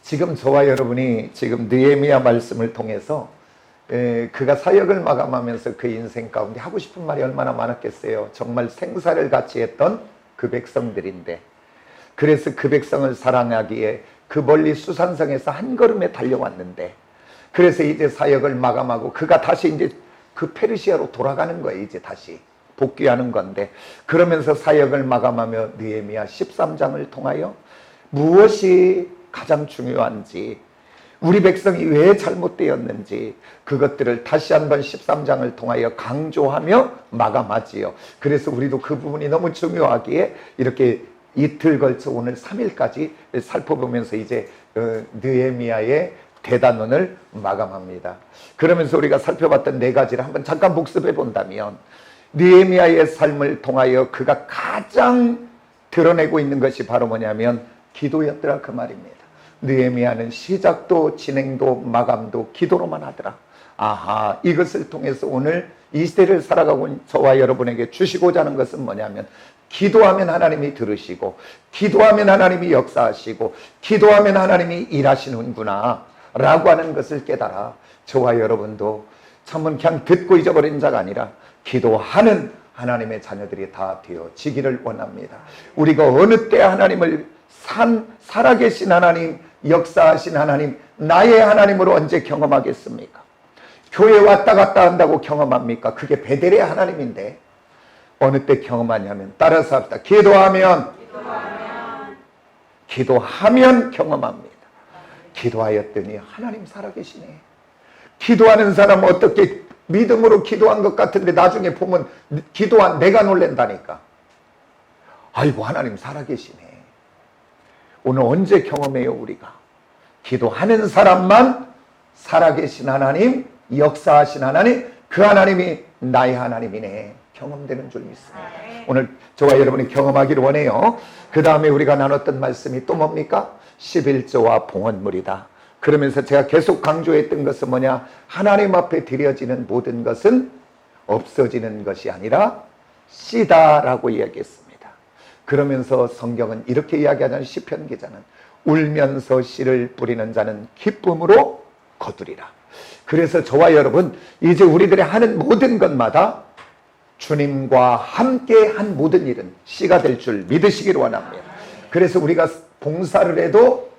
지금 저와 여러분이 지금 느헤미야 말씀을 통해서 그가 사역을 마감하면서 그 인생 가운데 하고 싶은 말이 얼마나 많았겠어요. 정말 생사를 같이 했던 그 백성들인데, 그래서 그 백성을 사랑하기에 그 멀리 수산성에서 한 걸음에 달려왔는데, 그래서 이제 사역을 마감하고 그가 다시 이제 그 페르시아로 돌아가는 거예요. 이제 다시 복귀하는 건데, 그러면서 사역을 마감하며 느헤미야 13장을 통하여 무엇이 가장 중요한지, 우리 백성이 왜 잘못되었는지 그것들을 다시 한번 13장을 통하여 강조하며 마감하지요. 그래서 우리도 그 부분이 너무 중요하기에 이렇게 이틀 걸쳐 오늘 3일까지 살펴보면서 이제 느헤미야의 대단원을 마감합니다. 그러면서 우리가 살펴봤던 네 가지를 한번 잠깐 복습해 본다면, 느헤미야의 삶을 통하여 그가 가장 드러내고 있는 것이 바로 뭐냐면 기도였더라, 그 말입니다. 느헤미야는 시작도 진행도 마감도 기도로만 하더라. 아하, 이것을 통해서 오늘 이 시대를 살아가고 있는 저와 여러분에게 주시고자 하는 것은 뭐냐면, 기도하면 하나님이 들으시고, 기도하면 하나님이 역사하시고, 기도하면 하나님이 일하시는구나 라고 하는 것을 깨달아 저와 여러분도 참은 그냥 듣고 잊어버린 자가 아니라 기도하는 하나님의 자녀들이 다 되어지기를 원합니다. 우리가 어느 때 하나님을 살아계신 하나님, 역사하신 하나님, 나의 하나님으로 언제 경험하겠습니까? 교회 왔다 갔다 한다고 경험합니까? 그게 베델의 하나님인데 어느 때 경험하냐면, 따라서 합시다. 기도하면 경험합니다. 기도하였더니 하나님 살아계시네. 기도하는 사람은 어떻게 믿음으로 기도한 것 같은데 나중에 보면 기도한 내가 놀랜다니까. 아이고, 하나님 살아계시네. 오늘 언제 경험해요? 우리가 기도하는 사람만 살아계신 하나님, 역사하신 하나님, 그 하나님이 나의 하나님이네 경험되는 줄 믿습니다. 오늘 저와 여러분이 경험하기를 원해요. 그 다음에 우리가 나눴던 말씀이 또 뭡니까? 11조와 봉헌물이다. 그러면서 제가 계속 강조했던 것은 뭐냐? 하나님 앞에 드려지는 모든 것은 없어지는 것이 아니라 씨다라고 이야기했습니다. 그러면서 성경은 이렇게 이야기하잖아요. 시편 기자는 울면서 씨를 뿌리는 자는 기쁨으로 거두리라. 그래서 저와 여러분, 이제 우리들이 하는 모든 것마다 주님과 함께 한 모든 일은 씨가 될 줄 믿으시기를 원합니다. 그래서 우리가 봉사를 해도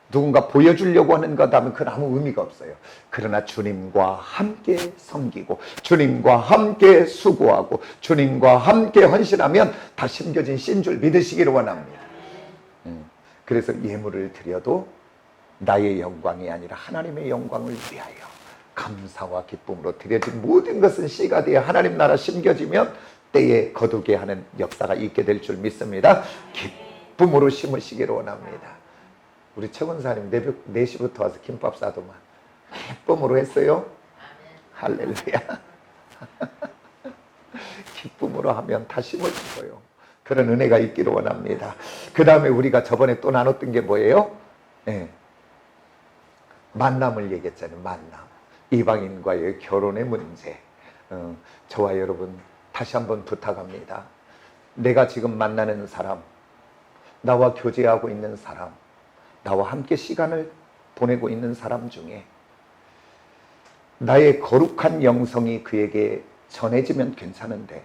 누군가 보여주려고 하는 거다면 그건 아무 의미가 없어요. 그러나 주님과 함께 섬기고, 주님과 함께 수고하고, 주님과 함께 헌신하면 다 심겨진 씨인 줄 믿으시기를 원합니다. 그래서 예물을 드려도 나의 영광이 아니라 하나님의 영광을 위하여 감사와 기쁨으로 드려진 모든 것은 씨가 되어 하나님 나라 심겨지면 때에 거두게 하는 역사가 있게 될 줄 믿습니다. 기쁨으로 심으시기를 원합니다. 우리 최군사님 4시부터 와서 김밥 싸더만 기쁨으로 했어요. 할렐루야. 기쁨으로 하면 다 심어지고요. 그런 은혜가 있기를 원합니다. 그 다음에 우리가 저번에 또 나눴던 게 뭐예요? 만남을 얘기했잖아요. 만남. 이방인과의 결혼의 문제. 저와 여러분 다시 한번 부탁합니다. 내가 지금 만나는 사람, 나와 교제하고 있는 사람, 나와 함께 시간을 보내고 있는 사람 중에 나의 거룩한 영성이 그에게 전해지면 괜찮은데,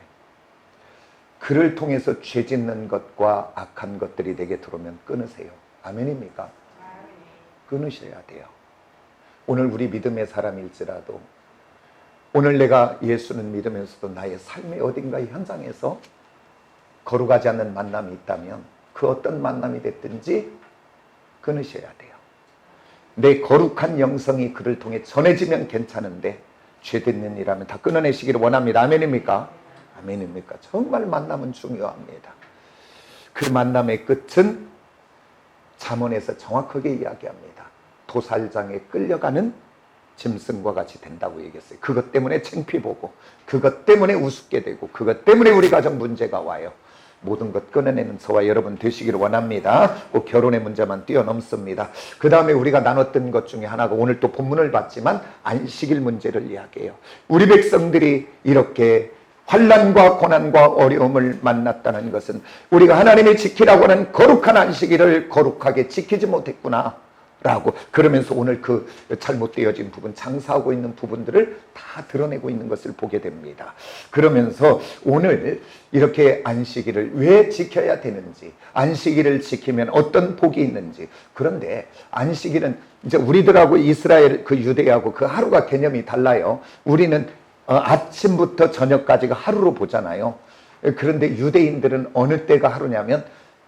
그를 통해서 죄 짓는 것과 악한 것들이 내게 들어오면 끊으세요. 아멘입니까? 끊으셔야 돼요. 오늘 우리 믿음의 사람일지라도, 오늘 내가 예수는 믿으면서도 나의 삶의 어딘가의 현장에서 거룩하지 않는 만남이 있다면 그 어떤 만남이 됐든지 끊으셔야 돼요. 내 거룩한 영성이 그를 통해 전해지면 괜찮은데 죄 짓는 일하면 다 끊어내시기를 원합니다. 아멘입니까? 아멘입니까? 정말 만남은 중요합니다. 그 만남의 끝은 잠언에서 정확하게 이야기합니다. 도살장에 끌려가는 짐승과 같이 된다고 얘기했어요. 그것 때문에 창피보고, 그것 때문에 우습게 되고, 그것 때문에 우리 가정 문제가 와요. 모든 것 끊어내는 저와 여러분 되시기를 원합니다. 꼭 결혼의 문제만 뛰어넘습니다. 그 다음에 우리가 나눴던 것 중에 하나가 오늘 또 본문을 봤지만 안식일 문제를 이야기해요. 우리 백성들이 이렇게 환난과 고난과 어려움을 만났다는 것은 우리가 하나님이 지키라고 하는 거룩한 안식일을 거룩하게 지키지 못했구나 라고, 그러면서 오늘 그 잘못되어진 부분, 장사하고 있는 부분들을 다 드러내고 있는 것을 보게 됩니다. 그러면서 오늘 이렇게 안식일을 왜 지켜야 되는지, 안식일을 지키면 어떤 복이 있는지. 그런데 안식일은 이제 우리들하고 이스라엘, 그 유대하고 그 하루가 개념이 달라요. 우리는 아침부터 저녁까지가 하루로 보잖아요. 그런데 유대인들은 어느 때가 하루냐면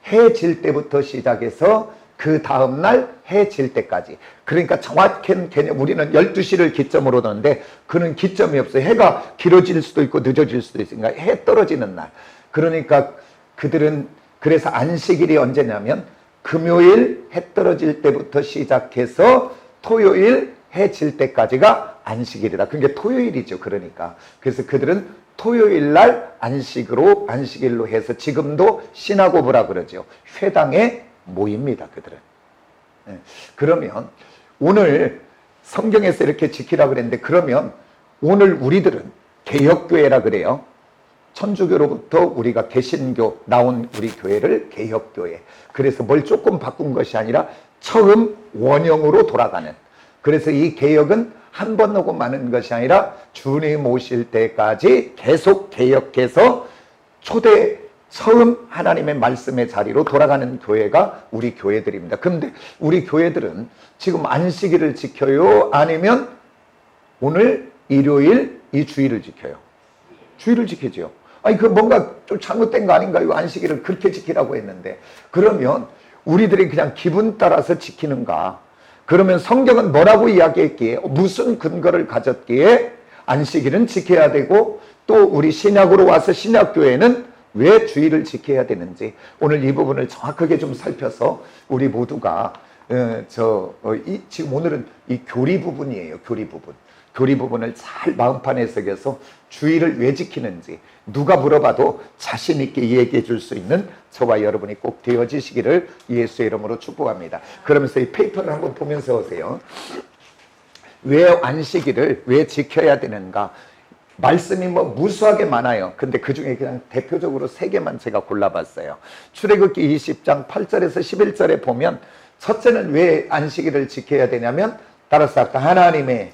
해 질 때부터 시작해서 그 다음날 해 질 때까지. 그러니까 정확한 개념, 우리는 12시를 기점으로 두는데 그는 기점이 없어요. 해가 길어질 수도 있고 늦어질 수도 있으니까 해 떨어지는 날. 그러니까 그들은, 그래서 안식일이 언제냐면 금요일 해 떨어질 때부터 시작해서 토요일 해 질 때까지가 안식일이다. 그게 토요일이죠. 그러니까. 그래서 그들은 토요일 날 안식일로 해서 지금도 시나고브라 그러죠. 회당에 모입니다. 그들은. 그러면 오늘 성경에서 이렇게 지키라 그랬는데, 그러면 오늘 우리들은 개혁교회라 그래요. 천주교로부터 우리가 개신교 나온 우리 교회를 개혁교회. 그래서 뭘 조금 바꾼 것이 아니라 처음 원형으로 돌아가는. 그래서 이 개혁은 한 번 하고 마는 것이 아니라 주님 오실 때까지 계속 개혁해서 처음 하나님의 말씀의 자리로 돌아가는 교회가 우리 교회들입니다. 그런데 우리 교회들은 지금 안식일을 지켜요? 아니면 오늘 일요일 이 주일을 지켜요? 주일을 지키죠. 아니, 그 뭔가 좀 잘못된 거 아닌가요? 안식일을 그렇게 지키라고 했는데. 그러면 우리들이 그냥 기분 따라서 지키는가? 그러면 성경은 뭐라고 이야기했기에, 무슨 근거를 가졌기에 안식일은 지켜야 되고, 또 우리 신약으로 와서 신약교회는 왜 주일을 지켜야 되는지, 오늘 이 부분을 정확하게 좀 살펴서 우리 모두가 지금 오늘은 이 교리 부분이에요. 교리 부분을 잘 마음판에 새겨서 주일을 왜 지키는지 누가 물어봐도 자신 있게 얘기해 줄 수 있는 저와 여러분이 꼭 되어지시기를 예수의 이름으로 축복합니다. 그러면서 이 페이퍼를 한번 보면서 오세요. 왜 안식일을 왜 지켜야 되는가? 말씀이 뭐 무수하게 많아요. 근데 그 중에 그냥 대표적으로 3개만 제가 골라봤어요. 출애굽기 20장 8절에서 11절에 보면, 첫째는 왜 안식일을 지켜야 되냐면, 따라서 아까 하나님의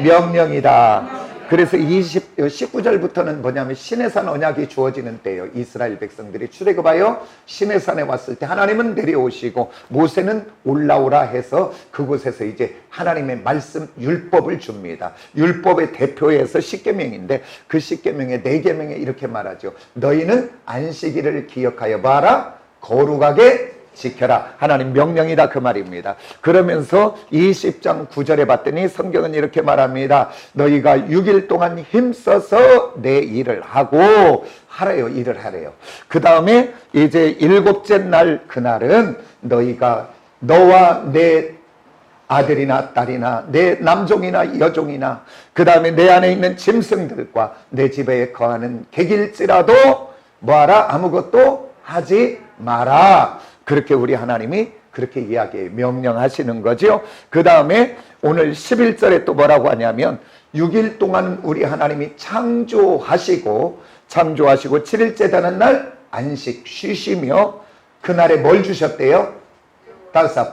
명령이다. 그래서 19절부터는 뭐냐면 시내산 언약이 주어지는 때예요. 이스라엘 백성들이 출애굽하여 시내산에 왔을 때 하나님은 내려오시고 모세는 올라오라 해서 그곳에서 이제 하나님의 말씀 율법을 줍니다. 율법의 대표에서 십계명인데, 그 십계명의 4계명에 이렇게 말하죠. 너희는 안식일을 기억하여 봐라, 거룩하게 지켜라. 하나님 명령이다, 그 말입니다. 그러면서 20장 9절에 봤더니 성경은 이렇게 말합니다. 너희가 6일 동안 힘써서 내 일을 하고 하래요. 일을 하래요. 그 다음에 이제 7째 날, 그날은 너희가 너와 내 아들이나 딸이나 내 남종이나 여종이나 그 다음에 내 안에 있는 짐승들과 내 집에 거하는 객일지라도 뭐하라? 아무것도 하지 마라. 그렇게 우리 하나님이 그렇게 이야기해요. 명령하시는 거죠. 그 다음에 오늘 11절에 또 뭐라고 하냐면, 6일 동안 우리 하나님이 창조하시고 7일째 되는 날 안식 쉬시며, 그날에 뭘 주셨대요? 따라서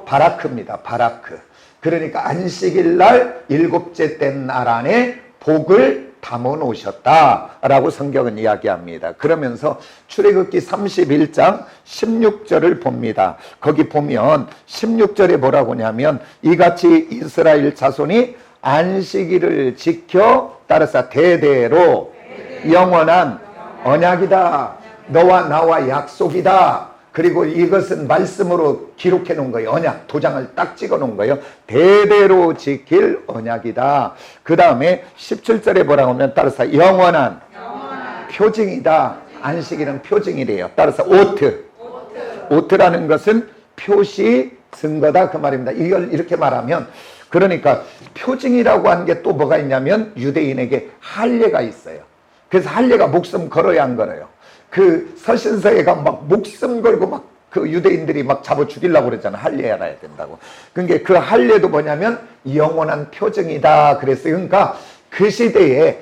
바라크입니다. 바라크. 그러니까 안식일 날 7째 된 날 안에 복을 담아 놓으셨다라고 성경은 이야기합니다. 그러면서 출애굽기 31장 16절을 봅니다. 거기 보면 16절에 뭐라고 하냐면, 이같이 이스라엘 자손이 안식일을 지켜 따라서 대대로 영원한 언약이다. 너와 나와 약속이다. 그리고 이것은 말씀으로 기록해 놓은 거예요. 언약, 도장을 딱 찍어 놓은 거예요. 대대로 지킬 언약이다. 그 다음에 17절에 뭐라고 하면, 따라서 영원한 표징이다. 안식일은 표징이래요. 따라서 오트라는 것은 표시, 증거다, 그 말입니다. 이걸 이렇게 말하면, 그러니까 표징이라고 하는 게 또 뭐가 있냐면, 유대인에게 할례가 있어요. 그래서 할례가 목숨 걸어야 안 걸어요. 그 서신서에가 막 목숨 걸고 막 그 유대인들이 막 잡아 죽이려고 그러잖아. 할례 알아야 된다고. 그러니까 그 할례도 뭐냐면 영원한 표징이다. 그랬어요. 그러니까 그 시대에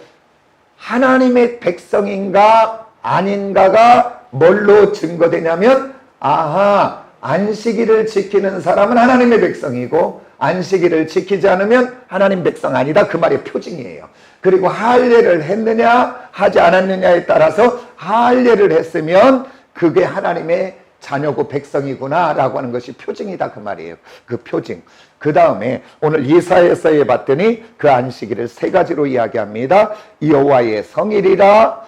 하나님의 백성인가 아닌가가 뭘로 증거되냐면, 아하, 안식일을 지키는 사람은 하나님의 백성이고 안식일을 지키지 않으면 하나님 백성 아니다, 그 말의 표징이에요. 그리고 할례를 했느냐 하지 않았느냐에 따라서 할례를 했으면 그게 하나님의 자녀고 백성이구나 라고 하는 것이 표징이다, 그 말이에요. 그 표징. 그 다음에 오늘 이사야서에 봤더니 그 안식일을 세 가지로 이야기합니다. 여호와의 성일이라,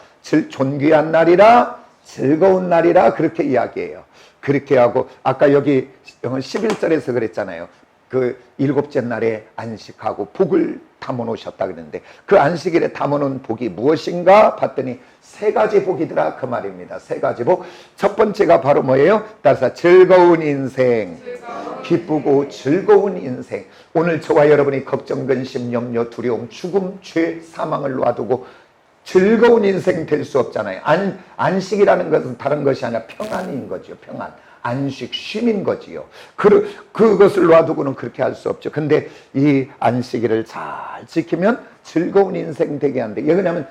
존귀한 날이라, 즐거운 날이라, 그렇게 이야기해요. 그렇게 하고 아까 여기 11절에서 그랬잖아요. 그 일곱째 날에 안식하고 복을 담아 놓으셨다 그랬는데, 그 안식일에 담아 놓은 복이 무엇인가 봤더니 세 가지 복이더라, 그 말입니다. 세 가지 복. 첫 번째가 바로 뭐예요? 따라서 즐거운 인생, 기쁘고 즐거운 인생. 오늘 저와 여러분이 걱정, 근심, 염려, 두려움, 죽음, 죄, 사망을 놔두고 즐거운 인생 될 수 없잖아요. 안식이라는 것은 다른 것이 아니라 평안인 거죠. 평안. 안식, 쉼인 거지요. 그것을 놔두고는 그렇게 할 수 없죠. 근데 이 안식일을 잘 지키면 즐거운 인생 되게 한대. 왜냐하면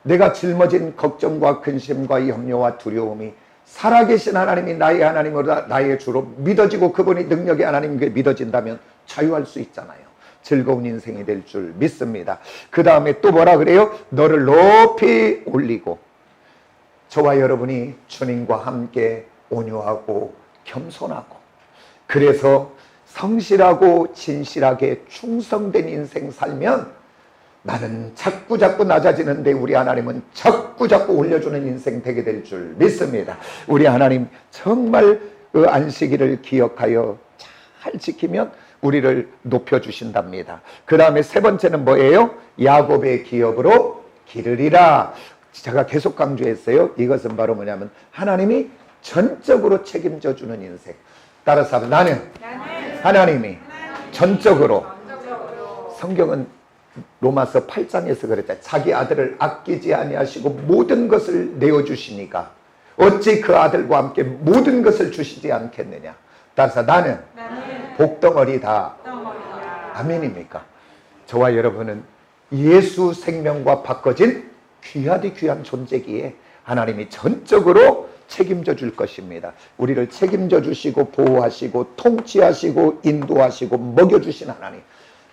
내가 짊어진 걱정과 근심과 염려와 두려움이 살아계신 하나님이 나의 하나님으로 나의 주로 믿어지고 그분이 능력의 하나님께 믿어진다면 자유할 수 있잖아요. 즐거운 인생이 될 줄 믿습니다. 그 다음에 또 뭐라 그래요? 너를 높이 올리고, 저와 여러분이 주님과 함께 온유하고 겸손하고, 그래서 성실하고 진실하게 충성된 인생 살면 나는 자꾸자꾸 낮아지는데 우리 하나님은 자꾸자꾸 올려주는 인생 되게 될 줄 믿습니다. 우리 하나님 정말 그 안식일을 기억하여 잘 지키면 우리를 높여주신답니다. 그 다음에 세 번째는 뭐예요? 야곱의 기업으로 기르리라. 제가 계속 강조했어요. 이것은 바로 뭐냐면 하나님이 전적으로 책임져 주는 인생. 따라서 나는 하나님이 전적으로, 성경은 로마서 8장에서 그랬다. 자기 아들을 아끼지 아니하시고 모든 것을 내어주시니까 어찌 그 아들과 함께 모든 것을 주시지 않겠느냐. 따라서 나는 복덩어리다. 아멘입니까? 저와 여러분은 예수 생명과 바꿔진 귀하디 귀한 존재기에 하나님이 전적으로 책임져 줄 것입니다. 우리를 책임져 주시고 보호하시고 통치하시고 인도하시고 먹여주신 하나님.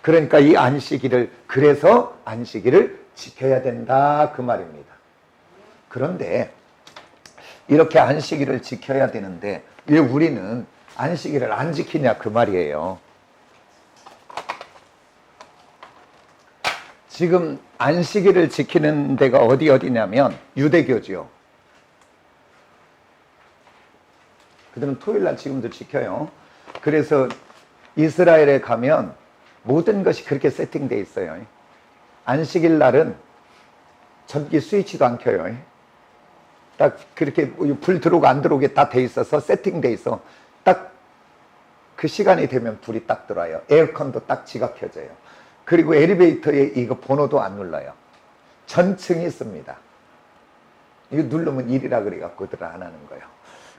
그러니까 이 안식일을, 그래서 안식일을 지켜야 된다, 그 말입니다. 그런데 이렇게 안식일을 지켜야 되는데 왜 우리는 안식일을 안 지키냐, 그 말이에요. 지금 안식일을 지키는 데가 어디냐면 유대교죠. 그들은 토요일날 지금도 지켜요. 그래서 이스라엘에 가면 모든 것이 그렇게 세팅되어 있어요. 안식일 날은 전기 스위치도 안 켜요. 딱 그렇게 불 들어오고 안 들어오게 다 돼 있어서 세팅돼 있어. 딱 그 시간이 되면 불이 딱 들어와요. 에어컨도 딱 지가 켜져요. 그리고 엘리베이터에 이거 번호도 안 눌러요. 전층이 있습니다. 이거 누르면 1이라 그래갖고들 안 하는 거예요.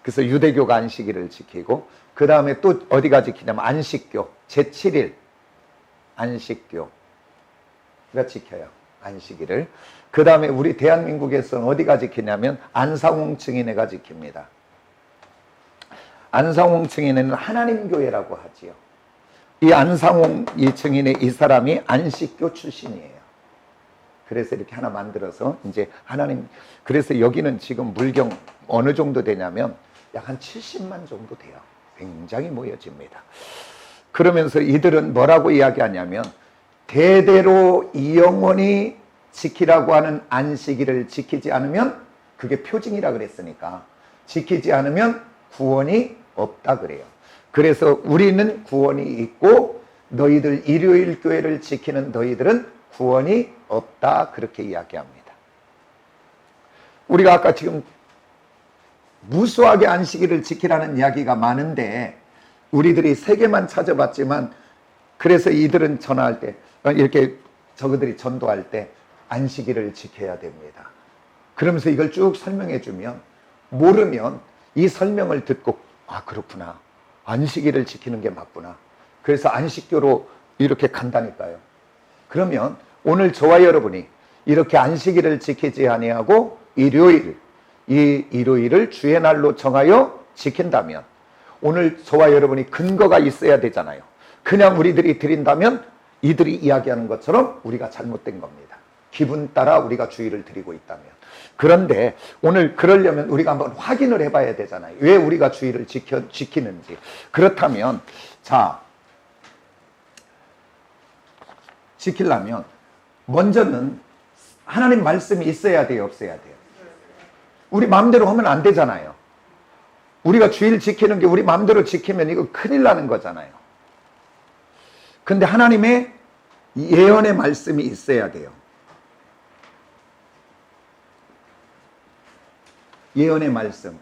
그래서 유대교가 안식일을 지키고, 그 다음에 또 어디가 지키냐면 안식교, 제7일 안식교가 지켜요, 안식일을. 그 다음에 우리 대한민국에서는 어디가 지키냐면 안상홍 증인회가 지킵니다. 안상홍 증인회는 하나님교회라고 하지요. 이 안상홍 이 증인회, 이 사람이 안식교 출신이에요. 그래서 이렇게 하나 만들어서 이제 하나님, 그래서 여기는 지금 물경 어느 정도 되냐면 약 한 70만 정도 돼요. 굉장히 모여집니다. 그러면서 이들은 뭐라고 이야기하냐면 대대로 영원히 지키라고 하는 안식일을 지키지 않으면, 그게 표징이라 그랬으니까 지키지 않으면 구원이 없다 그래요. 그래서 우리는 구원이 있고 너희들 일요일 교회를 지키는 너희들은 구원이 없다, 그렇게 이야기합니다. 우리가 아까 지금 무수하게 안식일을 지키라는 이야기가 많은데 우리들이 세 개만 찾아봤지만, 그래서 이들은 전화할 때 이렇게 저그들이 전도할 때 안식일을 지켜야 됩니다. 그러면서 이걸 쭉 설명해 주면, 모르면 이 설명을 듣고 아 그렇구나, 안식일을 지키는 게 맞구나, 그래서 안식교로 이렇게 간다니까요. 그러면 오늘 저와 여러분이 이렇게 안식일을 지키지 아니하고 이 일요일을 주의 날로 정하여 지킨다면 오늘 저와 여러분이 근거가 있어야 되잖아요. 그냥 우리들이 드린다면 이들이 이야기하는 것처럼 우리가 잘못된 겁니다. 기분 따라 우리가 주일을 드리고 있다면. 그런데 오늘 그러려면 우리가 한번 확인을 해봐야 되잖아요. 왜 우리가 주일을 지키는지. 그렇다면 자, 지키려면 먼저는 하나님 말씀이 있어야 돼요, 없어야 돼요? 우리 마음대로 하면 안 되잖아요. 우리가 주일 지키는 게 우리 마음대로 지키면 이거 큰일 나는 거잖아요. 근데 하나님의 예언의 말씀이 있어야 돼요. 예언의 말씀.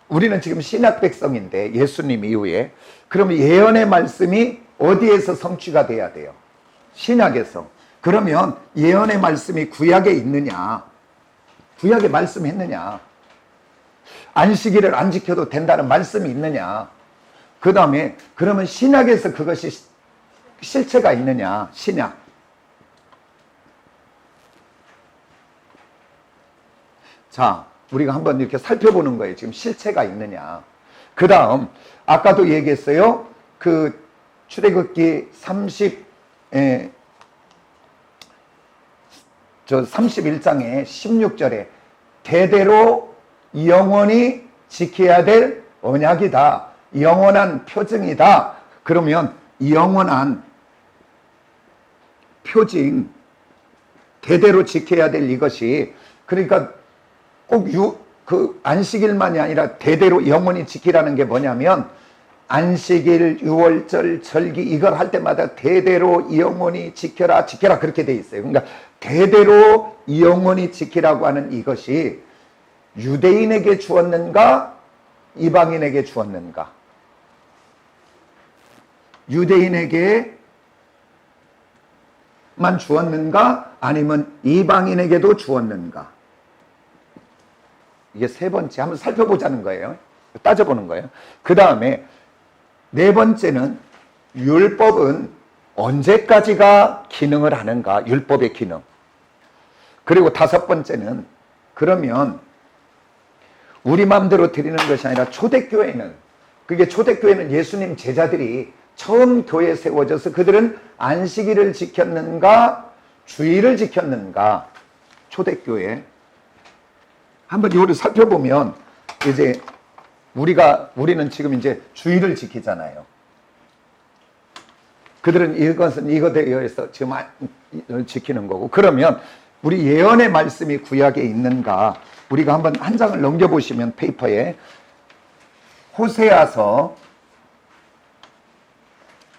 우리는 지금 신약 백성인데 예수님 이후에 그러면 예언의 말씀이 어디에서 성취가 돼야 돼요? 신약에서. 그러면 예언의 말씀이 구약에 있느냐? 구약에 말씀했느냐? 안식일을 안 지켜도 된다는 말씀이 있느냐? 그 다음에 그러면 신약에서 그것이 실체가 있느냐? 신약. 자, 우리가 한번 이렇게 살펴보는 거예요. 지금 실체가 있느냐? 그 다음 아까도 얘기했어요. 그 출애굽기 31장에 16절에 대대로 영원히 지켜야 될 언약이다. 영원한 표징이다. 그러면 영원한 표징, 대대로 지켜야 될 이것이, 그러니까 꼭 그 안식일만이 아니라 대대로 영원히 지키라는 게 뭐냐면 안식일, 유월절, 절기 이걸 할 때마다 대대로 영원히 지켜라 그렇게 돼 있어요. 그러니까 대대로 영원히 지키라고 하는 이것이 유대인에게 주었는가 이방인에게 주었는가? 유대인에게만 주었는가 아니면 이방인에게도 주었는가? 이게 세 번째 한번 살펴보자는 거예요. 따져보는 거예요. 그 다음에 네 번째는 율법은 언제까지가 기능을 하는가? 율법의 기능. 그리고 다섯 번째는 그러면 우리 마음대로 드리는 것이 아니라 초대교회는, 그게 초대교회는 예수님 제자들이 처음 교회에 세워져서 그들은 안식일을 지켰는가 주일을 지켰는가? 초대교회. 한번 이거를 살펴보면 이제 우리는 지금 이제 주일을 지키잖아요. 그들은 이것은 이것에 의해서 지금 지키는 거고. 그러면 우리 예언의 말씀이 구약에 있는가? 우리가 한번 한 장을 넘겨보시면 페이퍼에 호세아서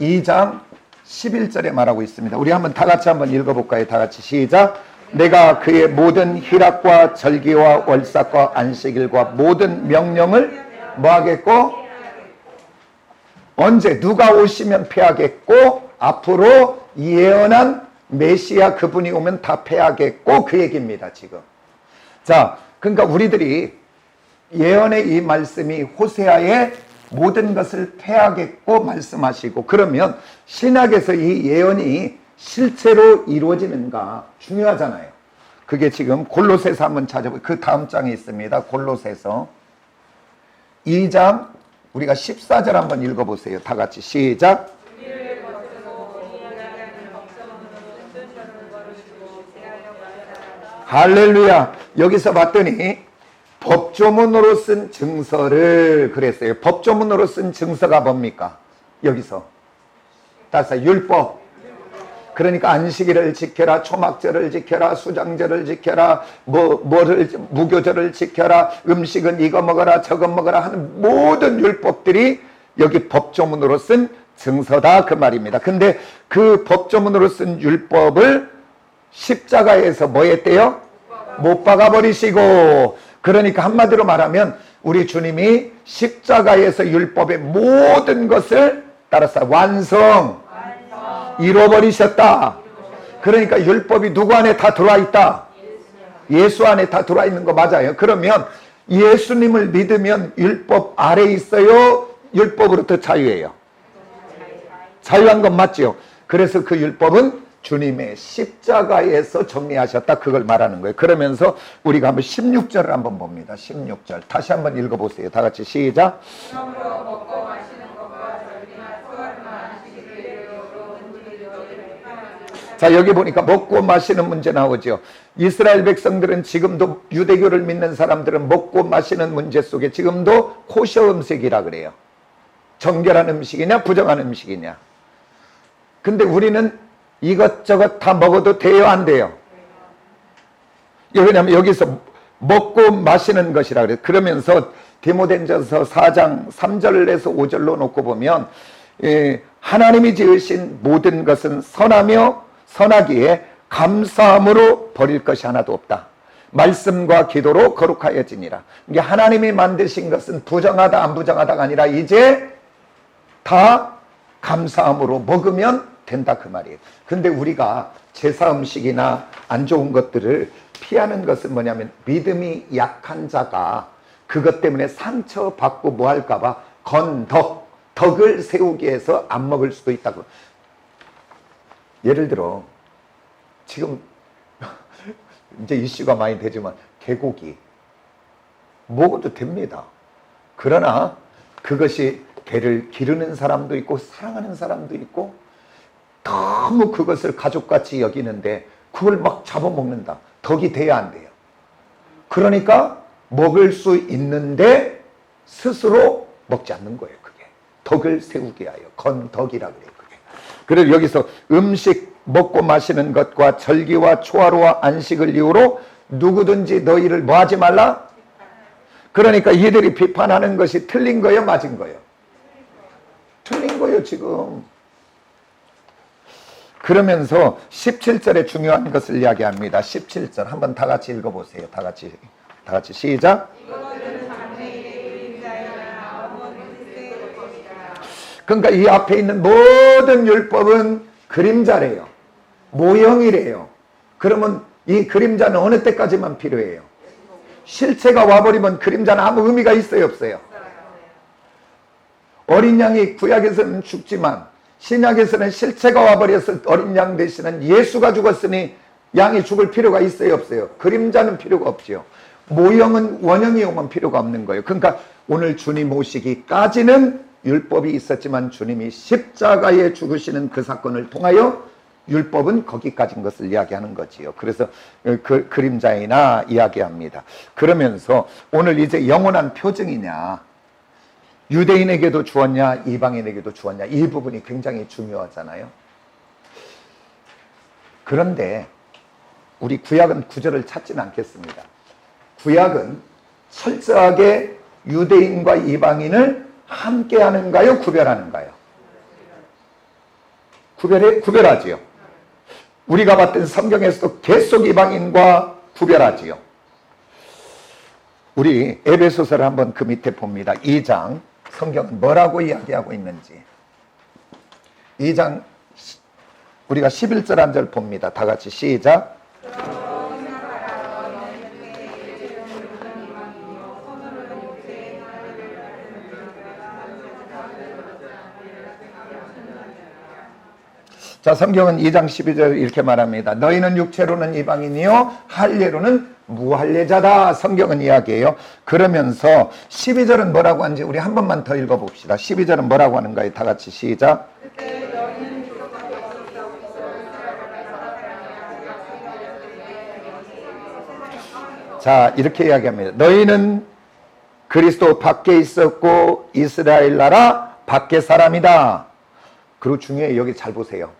2장 11절에 말하고 있습니다. 우리 한번 다 같이 한번 읽어볼까요? 다 같이 시작. 내가 그의 모든 희락과 절기와 월삭과 안식일과 모든 명령을 뭐 하겠고? 언제? 누가 오시면 패하겠고 앞으로 예언한 메시아 그분이 오면 다 패하겠고 그 얘기입니다. 지금. 자, 그러니까 우리들이 예언의 이 말씀이 호세아의 모든 것을 패하겠고 말씀하시고, 그러면 신약에서 이 예언이 실제로 이루어지는가 중요하잖아요. 그게 지금 골로새서 한번 찾아보고 그 다음 장에 있습니다. 골로새서 2장 우리가 14절 한번 읽어보세요. 다 같이 시작. 할렐루야. 여기서 봤더니 법조문으로 쓴 증서를 그랬어요. 법조문으로 쓴 증서가 뭡니까? 여기서 따서 율법. 그러니까 안식일을 지켜라, 초막절을 지켜라, 수장절을 지켜라, 무교절을 지켜라, 음식은 이거 먹어라 저거 먹어라 하는 모든 율법들이 여기 법조문으로 쓴 증서다 그 말입니다. 근데 그 법조문으로 쓴 율법을 십자가에서 뭐 했대요? 못 박아버리시고, 그러니까 한마디로 말하면 우리 주님이 십자가에서 율법의 모든 것을 따라서 완성 이뤄버리셨다. 그러니까 율법이 누구 안에 다 들어와 있다? 예수 안에 다 들어와 있는 거 맞아요. 그러면 예수님을 믿으면 율법 아래 있어요? 율법으로부터 자유해요? 자유한 건 맞죠. 그래서 그 율법은 주님의 십자가에서 정리하셨다, 그걸 말하는 거예요. 그러면서 우리가 한번 16절을 한번 봅니다. 16절 다시 한번 읽어보세요. 다 같이 시작. 자, 여기 보니까 먹고 마시는 문제 나오죠. 이스라엘 백성들은 지금도, 유대교를 믿는 사람들은 먹고 마시는 문제 속에 지금도 코셔 음식이라 그래요. 정결한 음식이냐 부정한 음식이냐. 근데 우리는 이것저것 다 먹어도 돼요, 안 돼요? 왜냐하면 여기서 먹고 마시는 것이라 그래요. 그러면서 디모데전서 4장 3절에서 5절로 놓고 보면 하나님이 지으신 모든 것은 선하며 선하기에 감사함으로 버릴 것이 하나도 없다. 말씀과 기도로 거룩하여지니라. 이게 하나님이 만드신 것은 부정하다 안 부정하다가 아니라 이제 다 감사함으로 먹으면 된다, 그 말이에요. 근데 우리가 제사 음식이나 안 좋은 것들을 피하는 것은 뭐냐면, 믿음이 약한 자가 그것 때문에 상처받고 뭐 할까봐 덕을 세우기 위해서 안 먹을 수도 있다고. 예를 들어 지금 이제 이슈가 많이 되지만 개고기 먹어도 됩니다. 그러나 그것이 개를 기르는 사람도 있고 사랑하는 사람도 있고 너무 그것을 가족같이 여기는데 그걸 막 잡아먹는다. 덕이 돼야 안 돼요. 그러니까 먹을 수 있는데 스스로 먹지 않는 거예요. 그게 덕을 세우기 위하여 건덕이라 그래요. 그게. 그래서 여기서 음식 먹고 마시는 것과 절기와 초하루와 안식을 이유로 누구든지 너희를 뭐 하지 말라? 그러니까 이들이 비판하는 것이 틀린 거예요, 맞은 거예요? 틀린 거예요, 지금. 그러면서 17절에 중요한 것을 이야기합니다. 17절 한번 다 같이 읽어보세요. 다 같이 시작. 그러니까 이 앞에 있는 모든 율법은 그림자래요. 모형이래요. 그러면 이 그림자는 어느 때까지만 필요해요? 실체가 와버리면 그림자는 아무 의미가 있어요, 없어요? 어린 양이 구약에서는 죽지만 신약에서는 실체가 와버려서 어린 양 대신은 예수가 죽었으니 양이 죽을 필요가 있어요, 없어요? 그림자는 필요가 없지요. 모형은 원형이 오면 필요가 없는 거예요. 그러니까 오늘 주님 오시기까지는 율법이 있었지만 주님이 십자가에 죽으시는 그 사건을 통하여 율법은 거기까지인 것을 이야기하는 거지요. 그래서 그 그림자이나 이야기합니다. 그러면서 오늘 이제 영원한 표징이냐, 유대인에게도 주었냐 이방인에게도 주었냐, 이 부분이 굉장히 중요하잖아요. 그런데 우리 구약은 구절을 찾지는 않겠습니다. 구약은 철저하게 유대인과 이방인을 함께 하는가요, 구별하는가요? 구별하지요. 우리가 봤던 성경에서도 계속 이방인과 구별하지요. 우리 에베소서를 한번 그 밑에 봅니다. 2장 성경은 뭐라고 이야기하고 있는지. 2장 우리가 11절 한 절 봅니다. 다 같이 시작. 자, 성경은 2장 12절 이렇게 말합니다. 너희는 육체로는 이방인이요 할례로는 무할례자다. 성경은 이야기해요. 그러면서 12절은 뭐라고 하는지 우리 한 번만 더 읽어봅시다. 12절은 뭐라고 하는가요? 다 같이 시작. 자, 이렇게 이야기합니다. 너희는 그리스도 밖에 있었고 이스라엘 나라 밖에 사람이다. 그리고 중요해, 여기 잘 보세요.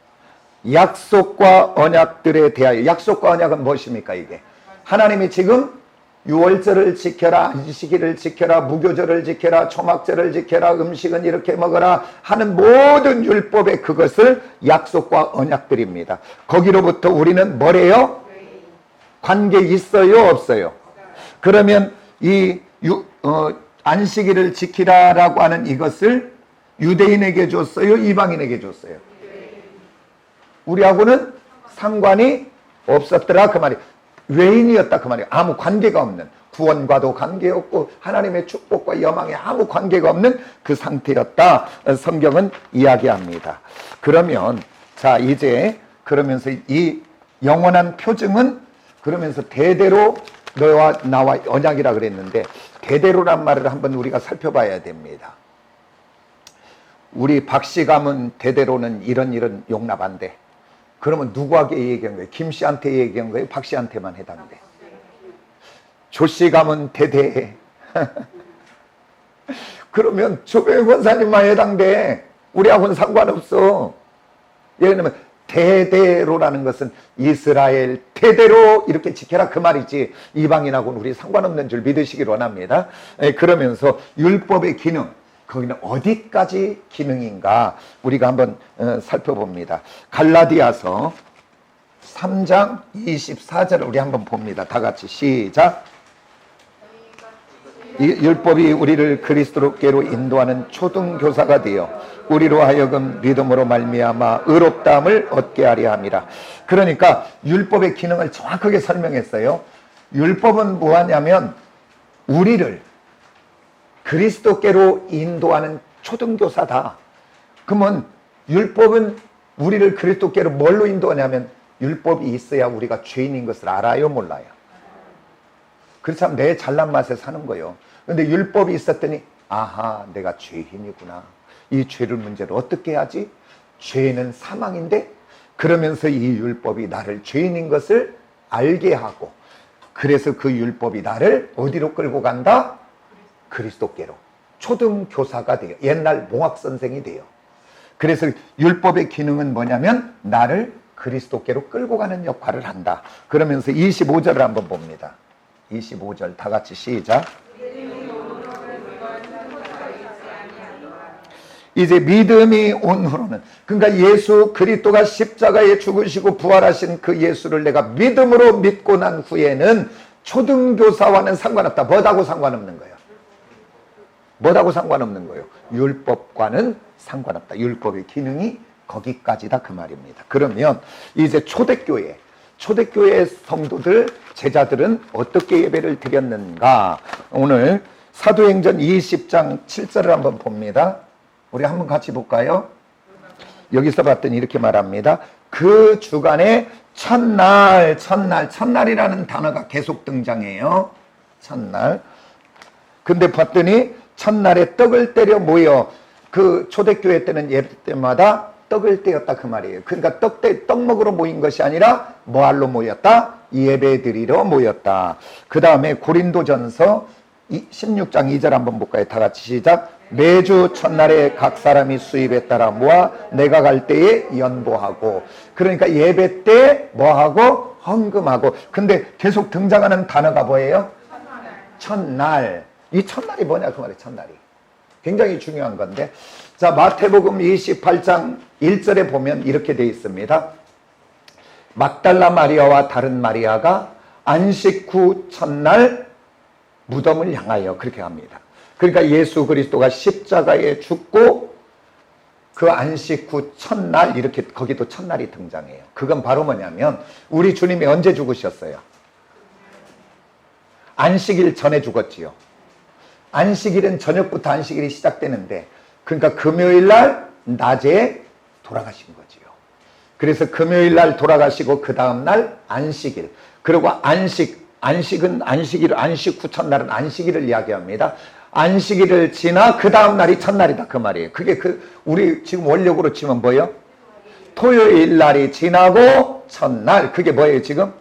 약속과 언약들에 대하여. 약속과 언약은 무엇입니까? 이게 하나님이 지금 유월절을 지켜라, 안식일을 지켜라, 무교절을 지켜라, 초막절을 지켜라, 음식은 이렇게 먹어라 하는 모든 율법의 그것을 약속과 언약들입니다. 거기로부터 우리는 뭐래요? 관계 있어요, 없어요? 그러면 이 안식일을 지키라라고 하는 이것을 유대인에게 줬어요, 이방인에게 줬어요? 우리하고는 상관이 없었더라, 그 말이에요. 외인이었다, 그 말이에요. 아무 관계가 없는, 구원과도 관계없고 하나님의 축복과 여망에 아무 관계가 없는 그 상태였다, 성경은 이야기합니다. 그러면 자, 이제 그러면서 이 영원한 표징은 그러면서 대대로 너와 나와 언약이라 그랬는데 대대로란 말을 한번 우리가 살펴봐야 됩니다. 우리 박씨 가문 대대로는 이런 용납한대. 그러면 누구에게 얘기한 거예요? 김씨한테 얘기한 거예요? 박씨한테만 해당돼? 조씨 가문 대대해. 그러면 조병희 권사님만 해당돼. 우리하고는 상관없어. 예를 들면 대대로라는 것은 이스라엘 대대로 이렇게 지켜라 그 말이지 이방인하고는 우리 상관없는 줄 믿으시길 원합니다. 그러면서 율법의 기능, 거기는 어디까지 기능인가 우리가 한번 살펴봅니다. 갈라디아서 3장 24절을 우리 한번 봅니다. 다 같이 시작. 이 율법이 우리를 그리스도께로 인도하는 초등교사가 되어 우리로 하여금 믿음으로 말미암아 의롭다함을 얻게 하려 함이라. 그러니까 율법의 기능을 정확하게 설명했어요. 율법은 뭐하냐면 우리를 그리스도께로 인도하는 초등교사다. 그러면 율법은 우리를 그리스도께로 뭘로 인도하냐면 율법이 있어야 우리가 죄인인 것을 알아요, 몰라요? 그렇다면 내 잘난 맛에 사는 거예요. 근데 율법이 있었더니 아하, 내가 죄인이구나. 이 죄를 문제로 어떻게 해야지? 죄는 사망인데 그러면서 이 율법이 나를 죄인인 것을 알게 하고 그래서 그 율법이 나를 어디로 끌고 간다? 그리스도께로. 초등교사가 돼요. 옛날 몽학선생이 돼요. 그래서 율법의 기능은 뭐냐면 나를 그리스도께로 끌고 가는 역할을 한다. 그러면서 25절을 한번 봅니다. 25절 다 같이 시작. 이제 믿음이 온 후로는, 그러니까 예수 그리스도가 십자가에 죽으시고 부활하신 그 예수를 내가 믿음으로 믿고 난 후에는 초등교사와는 상관없다. 뭐하고 상관없는 거예요? 뭐하고 상관없는 거예요? 율법과는 상관없다. 율법의 기능이 거기까지다 그 말입니다. 그러면 이제 초대교회 성도들, 제자들은 어떻게 예배를 드렸는가? 오늘 사도행전 20장 7절을 한번 봅니다. 우리 한번 같이 볼까요? 여기서 봤더니 이렇게 말합니다. 그 주간에 첫날이라는 단어가 계속 등장해요. 첫날. 근데 봤더니 첫날에 떡을 때려 모여, 그 초대교회 때는 예배 때마다 떡을 떼었다 그 말이에요. 그러니까 떡 먹으러 모인 것이 아니라 뭐하러 모였다? 예배 드리러 모였다. 그 다음에 고린도전서 16장 2절 한번 볼까요? 다 같이 시작. 매주 첫날에 각 사람이 수입에 따라 모아 내가 갈 때에 연보하고. 그러니까 예배 때 뭐하고? 헌금하고. 근데 계속 등장하는 단어가 뭐예요? 첫날. 이 첫날이 뭐냐 그 말이에요. 첫날이 굉장히 중요한 건데, 자 마태복음 28장 1절에 보면 이렇게 되어 있습니다. 막달라 마리아와 다른 마리아가 안식 후 첫날 무덤을 향하여 그렇게 합니다. 그러니까 예수 그리스도가 십자가에 죽고 그 안식 후 첫날, 이렇게 거기도 첫날이 등장해요. 그건 바로 뭐냐면 우리 주님이 언제 죽으셨어요? 안식일 전에 죽었지요. 안식일은 저녁부터 안식일이 시작되는데, 그러니까 금요일날 낮에 돌아가신 거지요. 그래서 금요일날 돌아가시고 그 다음날 안식일, 그리고 안식 후 첫날은 안식일을 이야기합니다. 안식일을 지나 그 다음날이 첫날이다 그 말이에요. 그게 우리 지금 원력으로 치면 뭐예요? 토요일 날이 지나고 첫날, 그게 뭐예요 지금?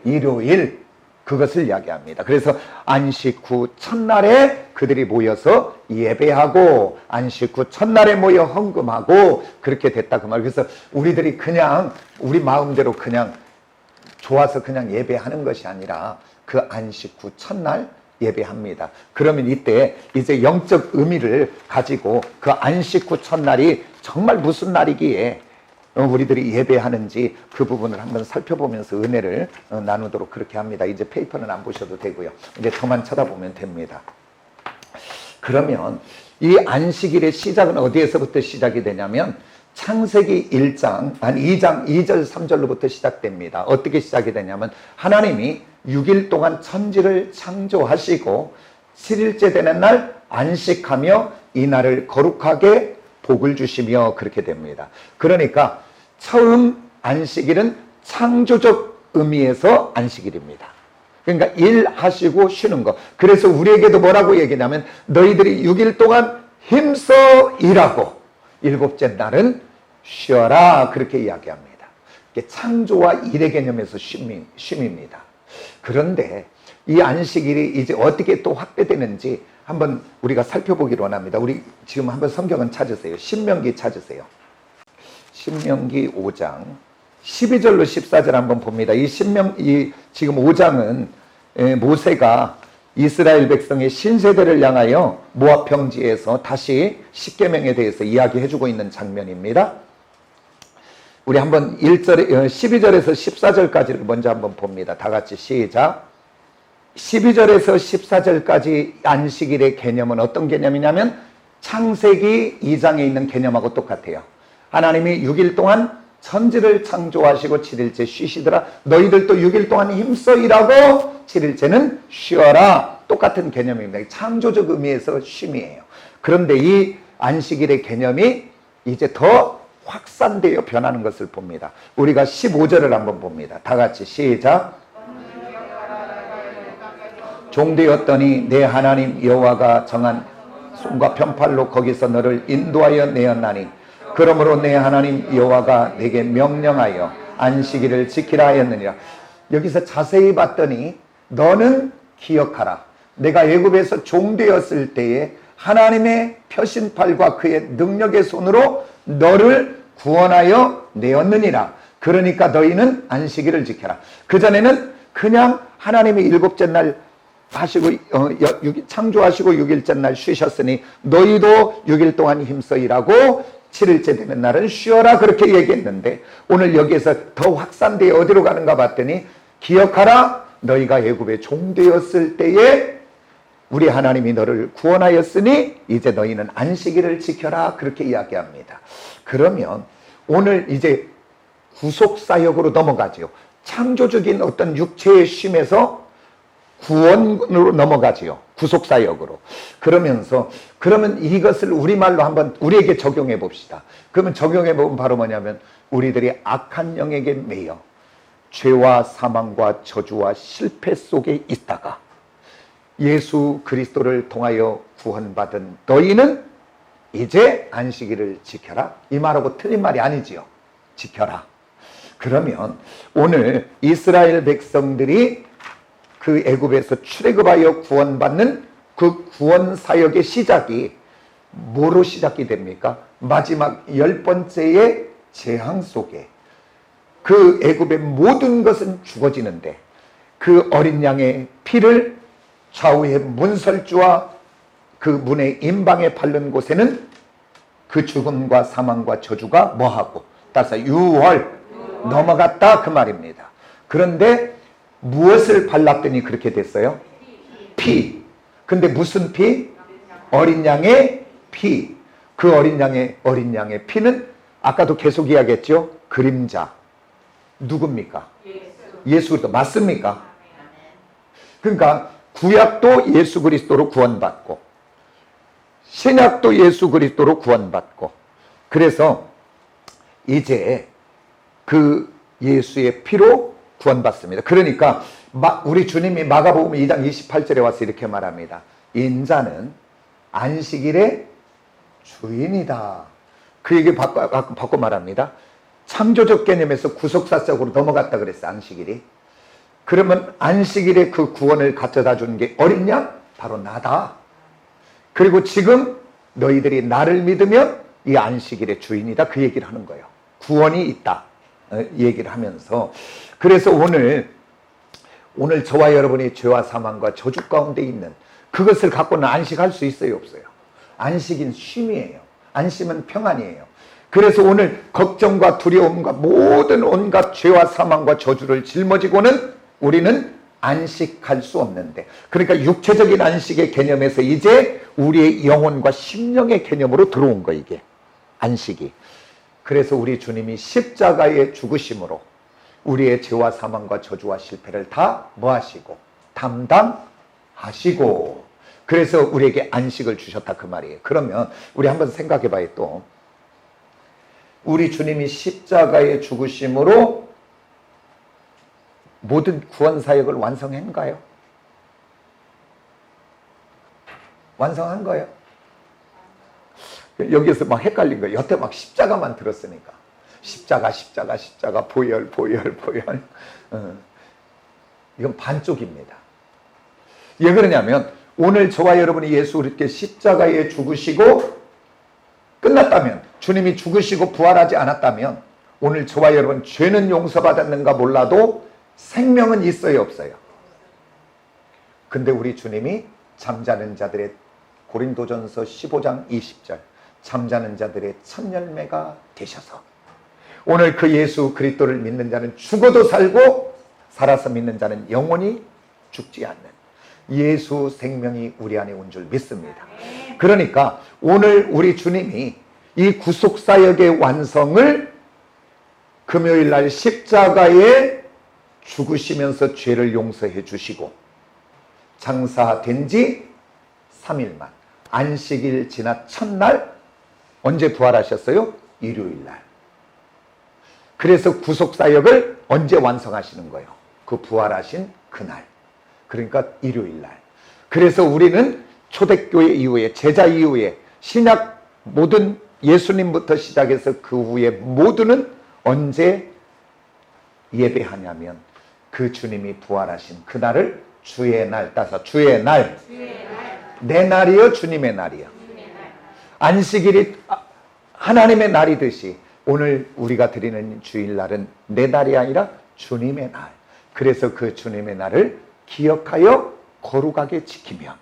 일요일. 그것을 이야기합니다. 그래서 안식 후 첫날에 그들이 모여서 예배하고 안식 후 첫날에 모여 헌금하고 그렇게 됐다 그 말. 그래서 우리들이 그냥 우리 마음대로 그냥 좋아서 그냥 예배하는 것이 아니라 그 안식 후 첫날 예배합니다. 그러면 이때 이제 영적 의미를 가지고 그 안식 후 첫날이 정말 무슨 날이기에 우리들이 예배하는지 그 부분을 한번 살펴보면서 은혜를 나누도록 그렇게 합니다. 이제 페이퍼는 안 보셔도 되고요. 이제 저만 쳐다보면 됩니다. 그러면 이 안식일의 시작은 어디에서부터 시작이 되냐면 창세기 2장 2절 3절로부터 시작됩니다. 어떻게 시작이 되냐면 하나님이 6일 동안 천지를 창조하시고 7일째 되는 날 안식하며 이 날을 거룩하게 복을 주시며 그렇게 됩니다. 그러니까 처음 안식일은 창조적 의미에서 안식일입니다. 그러니까 일하시고 쉬는 거. 그래서 우리에게도 뭐라고 얘기냐면 너희들이 6일 동안 힘써 일하고 일곱째 날은 쉬어라, 그렇게 이야기합니다. 이게 창조와 일의 개념에서 쉼입니다. 그런데 이 안식일이 이제 어떻게 또 확대되는지 한번 우리가 살펴보기로 원합니다. 우리 지금 한번 성경은 찾으세요. 신명기 찾으세요. 신명기 5장 12절로 14절 한번 봅니다. 이 지금 5장은 모세가 이스라엘 백성의 신세대를 향하여 모압 평지에서 다시 십계명에 대해서 이야기해주고 있는 장면입니다. 우리 한번 12절에서 14절까지를 먼저 한번 봅니다. 다 같이 시작. 12절에서 14절까지 안식일의 개념은 어떤 개념이냐면 창세기 2장에 있는 개념하고 똑같아요. 하나님이 6일 동안 천지를 창조하시고 7일째 쉬시더라. 너희들도 6일 동안 힘써 일하고 7일째는 쉬어라. 똑같은 개념입니다. 창조적 의미에서 쉼이에요. 그런데 이 안식일의 개념이 이제 더 확산되어 변하는 것을 봅니다. 우리가 15절을 한번 봅니다. 다 같이 시작. 종되었더니 내 하나님 여호와가 정한 손과 편팔로 거기서 너를 인도하여 내었나니 그러므로 내 하나님 여호와가 내게 명령하여 안식일을 지키라 하였느니라. 여기서 자세히 봤더니 너는 기억하라. 내가 애굽에서 종되었을 때에 하나님의 펴신팔과 그의 능력의 손으로 너를 구원하여 내었느니라. 그러니까 너희는 안식일을 지켜라. 그전에는 그냥 하나님이 일곱째 날 하시고 창조하시고 6일째 날 쉬셨으니 너희도 6일 동안 힘써 일하고 7일째 되는 날은 쉬어라, 그렇게 얘기했는데 오늘 여기에서 더 확산되어 어디로 가는가 봤더니 기억하라. 너희가 애굽에 종되었을 때에 우리 하나님이 너를 구원하였으니 이제 너희는 안식일을 지켜라, 그렇게 이야기합니다. 그러면 오늘 이제 구속사역으로 넘어가죠. 창조적인 어떤 육체의 쉼에서 구원으로 넘어가지요. 구속사역으로. 그러면 이것을 우리말로 한번 우리에게 적용해 봅시다. 그러면 적용해 보면 바로 뭐냐면 우리들이 악한 영에게 매여 죄와 사망과 저주와 실패 속에 있다가 예수 그리스도를 통하여 구원받은 너희는 이제 안식일을 지켜라. 이 말하고 틀린 말이 아니지요. 지켜라. 그러면 오늘 이스라엘 백성들이 그 애굽에서 출애굽하여 구원받는 그 구원 사역의 시작이 뭐로 시작이 됩니까? 마지막 10번째의 재앙 속에 그 애굽의 모든 것은 죽어지는데 그 어린 양의 피를 좌우의 문설주와 그 문의 임방에 바른 곳에는 그 죽음과 사망과 저주가 뭐하고 따라서 유월 넘어갔다, 그 말입니다. 그런데 무엇을 발랐더니 그렇게 됐어요? 피. 근데 무슨 피? 어린 양의 피. 그 어린 양의 피는 아까도 계속 이야기했죠? 그림자. 누굽니까? 예수 그리스도. 맞습니까? 그러니까 구약도 예수 그리스도로 구원받고 신약도 예수 그리스도로 구원받고 그래서 이제 그 예수의 피로 구원받습니다. 그러니까 우리 주님이 마가복음 2장 28절에 와서 이렇게 말합니다. 인자는 안식일의 주인이다. 그 얘기 바꿔 말합니다. 창조적 개념에서 구속사적으로 넘어갔다 그랬어요. 안식일이. 그러면 안식일에 그 구원을 갖춰다 주는 게 어린 양? 바로 나다. 그리고 지금 너희들이 나를 믿으면 이 안식일의 주인이다. 그 얘기를 하는 거예요. 구원이 있다. 얘기를 하면서 그래서 오늘 저와 여러분이 죄와 사망과 저주 가운데 있는 그것을 갖고는 안식할 수 있어요, 없어요? 안식은 쉼이에요. 안심은 평안이에요. 그래서 오늘 걱정과 두려움과 모든 온갖 죄와 사망과 저주를 짊어지고는 우리는 안식할 수 없는데, 그러니까 육체적인 안식의 개념에서 이제 우리의 영혼과 심령의 개념으로 들어온 거, 이게 안식이. 그래서 우리 주님이 십자가의 죽으심으로 우리의 죄와 사망과 저주와 실패를 다 뭐하시고 담당하시고, 그래서 우리에게 안식을 주셨다, 그 말이에요. 그러면 우리 한번 생각해 봐요. 또 우리 주님이 십자가의 죽으심으로 모든 구원 사역을 완성한가요? 완성한 거예요? 여기서 막 헷갈린 거예요. 여태 막 십자가만 들었으니까. 십자가 보혈. 이건 반쪽입니다. 왜 그러냐면 오늘 저와 여러분이 예수 그리스도께 십자가에 죽으시고 끝났다면, 주님이 죽으시고 부활하지 않았다면 오늘 저와 여러분 죄는 용서받았는가 몰라도 생명은 있어요, 없어요? 근데 우리 주님이 잠자는 자들의, 고린도전서 15장 20절, 잠자는 자들의 첫 열매가 되셔서 오늘 그 예수 그리스도를 믿는 자는 죽어도 살고 살아서 믿는 자는 영원히 죽지 않는 예수 생명이 우리 안에 온 줄 믿습니다. 그러니까 오늘 우리 주님이 이 구속사역의 완성을 금요일 날 십자가에 죽으시면서 죄를 용서해 주시고 장사된 지 3일만, 안식일 지나 첫날, 언제 부활하셨어요? 일요일 날. 그래서 구속사역을 언제 완성하시는 거예요? 그 부활하신 그날, 그러니까 일요일 날. 그래서 우리는 초대교회 이후에, 제자 이후에 신약 모든 예수님부터 시작해서 그 후에 모두는 언제 예배하냐면 그 주님이 부활하신 그날을 주의 날 따서, 주의 날, 내 날이요 주님의 날이요. 안식일이 하나님의 날이듯이 오늘 우리가 드리는 주일날은 내 날이 아니라 주님의 날. 그래서 그 주님의 날을 기억하여 거룩하게 지키며,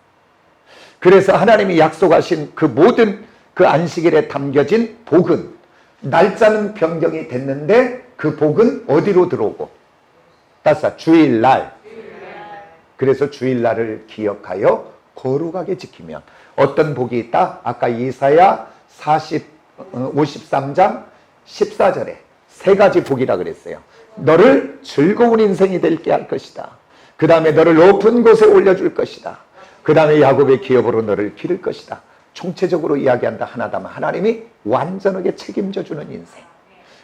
그래서 하나님이 약속하신 그 모든 그 안식일에 담겨진 복은, 날짜는 변경이 됐는데 그 복은 어디로 들어오고? 따서 주일날. 그래서 주일날을 기억하여 거룩하게 지키면 어떤 복이 있다? 아까 이사야 53장 14절에 세 가지 복이라 그랬어요. 너를 즐거운 인생이 되게 할 것이다. 그 다음에 너를 높은 곳에 올려줄 것이다. 그 다음에 야곱의 기업으로 너를 기를 것이다. 총체적으로 이야기한다 하나다만 하나님이 완전하게 책임져 주는 인생.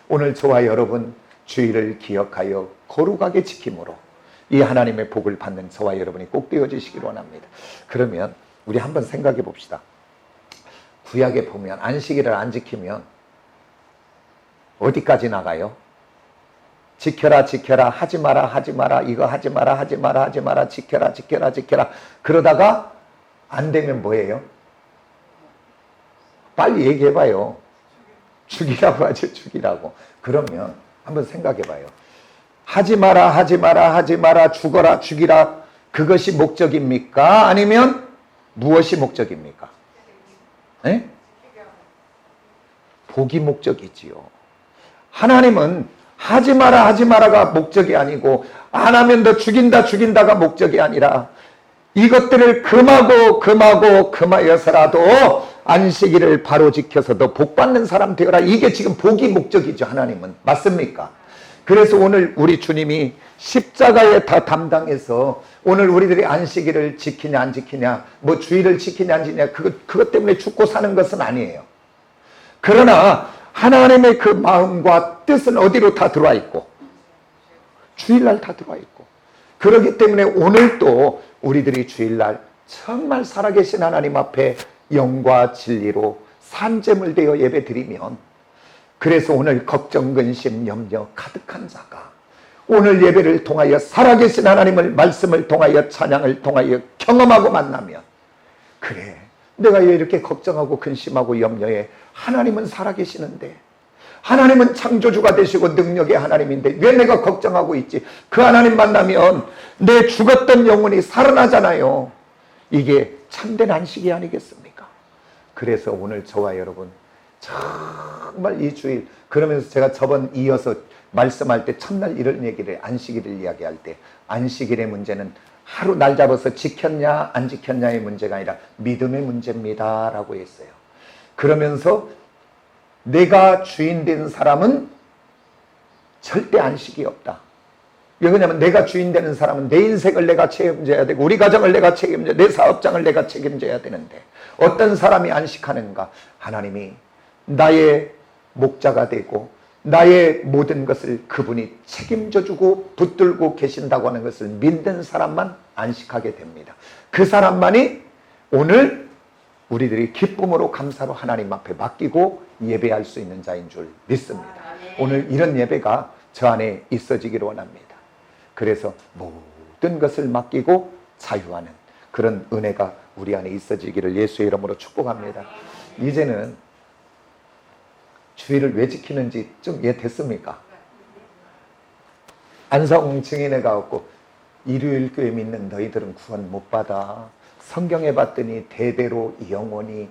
오늘 저와 여러분 주일을 기억하여 거룩하게 지킴으로 이 하나님의 복을 받는 저와 여러분이 꼭 되어지시길 원합니다. 그러면 우리 한번 생각해 봅시다. 구약에 보면 안식일을 안 지키면 어디까지 나가요? 지켜라 지켜라, 하지 마라 하지 마라, 이거 하지 마라 하지 마라 하지 마라, 지켜라 지켜라 지켜라. 그러다가 안 되면 뭐예요? 빨리 얘기해봐요. 죽이라고 하죠, 죽이라고. 그러면 한번 생각해봐요. 하지 마라 하지 마라 하지 마라, 죽어라 죽이라, 그것이 목적입니까? 아니면 무엇이 목적입니까? 네? 복이 목적이지요. 하나님은 하지 마라 하지 마라가 목적이 아니고, 안 하면 너 죽인다가 목적이 아니라 이것들을 금하여서라도 안식일을 바로 지켜서 너 복 받는 사람 되어라. 이게 지금 복이 목적이죠, 하나님은. 맞습니까? 그래서 오늘 우리 주님이 십자가에 다 담당해서 오늘 우리들이 안식일을 지키냐 안 지키냐, 뭐 주일을 지키냐 안 지키냐, 그것 때문에 죽고 사는 것은 아니에요. 그러나 하나님의 그 마음과 뜻은 어디로 다 들어와 있고? 주일날 다 들어와 있고. 그렇기 때문에 오늘 또 우리들이 주일날 정말 살아계신 하나님 앞에 영과 진리로 산재물 되어 예배 드리면, 그래서 오늘 걱정, 근심, 염려 가득한 자가 오늘 예배를 통하여 살아계신 하나님을, 말씀을 통하여, 찬양을 통하여 경험하고 만나면, 그래, 내가 왜 이렇게 걱정하고 근심하고 염려해? 하나님은 살아계시는데, 하나님은 창조주가 되시고 능력의 하나님인데 왜 내가 걱정하고 있지? 그 하나님 만나면 내 죽었던 영혼이 살아나잖아요. 이게 참된 안식이 아니겠습니까? 그래서 오늘 저와 여러분 정말 이 주일, 그러면서 제가 저번 이어서 말씀할 때 첫날 이런 얘기를, 안식일을 이야기할 때 안식일의 문제는 하루 날 잡아서 지켰냐 안 지켰냐의 문제가 아니라 믿음의 문제입니다 라고 했어요. 그러면서 내가 주인 된 사람은 절대 안식이 없다. 왜냐하면 내가 주인 되는 사람은 내 인생을 내가 책임져야 되고, 우리 가정을 내가 책임져야, 내 사업장을 내가 책임져야 되는데 어떤 사람이 안식하는가? 하나님이 나의 목자가 되고 나의 모든 것을 그분이 책임져 주고 붙들고 계신다고 하는 것을 믿는 사람만 안식하게 됩니다. 그 사람만이 오늘 우리들이 기쁨으로 감사로 하나님 앞에 맡기고 예배할 수 있는 자인 줄 믿습니다. 오늘 이런 예배가 저 안에 있어지기를 원합니다. 그래서 모든 것을 맡기고 자유하는 그런 은혜가 우리 안에 있어지기를 예수의 이름으로 축복합니다. 이제는 주의를 왜 지키는지 좀 이해됐습니까? 안성 증인회 가갖고 일요일 교회 믿는 너희들은 구원 못 받아. 성경에 봤더니 대대로 영원히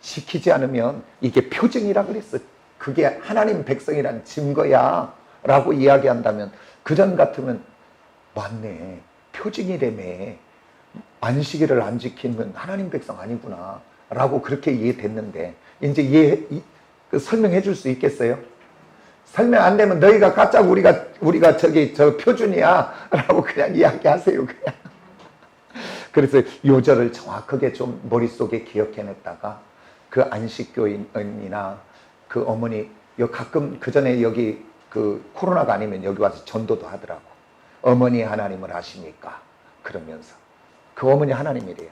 지키지 않으면 이게 표징이라 그랬어. 그게 하나님 백성이란 증거야 라고 이야기한다면 그전 같으면 맞네, 표징이라며, 안식일을 안 지키면 하나님 백성 아니구나 라고 그렇게 이해됐는데 이제 설명해 줄 수 있겠어요? 설명 안 되면 너희가 가짜 우리가 저 표준이야 라고 그냥 이야기하세요. 그냥. 그래서 요절을 정확하게 좀 머릿속에 기억해냈다가 그 안식교인이나 그 어머니 가끔 그 전에 여기 그 코로나가 아니면 여기 와서 전도도 하더라고. 어머니 하나님을 아십니까? 그러면서 그 어머니 하나님이래요.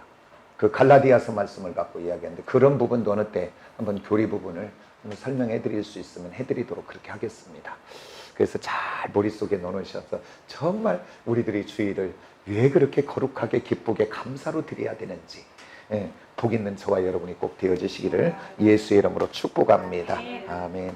그 갈라디아서 말씀을 갖고 이야기하는데 그런 부분도 어느 때 한번 교리 부분을 설명해 드릴 수 있으면 해드리도록 그렇게 하겠습니다. 그래서 잘 머릿속에 넣으셔서 정말 우리들이 주일을 왜 그렇게 거룩하게 기쁘게 감사로 드려야 되는지 복 있는 저와 여러분이 꼭 되어지시기를 예수의 이름으로 축복합니다. 아멘.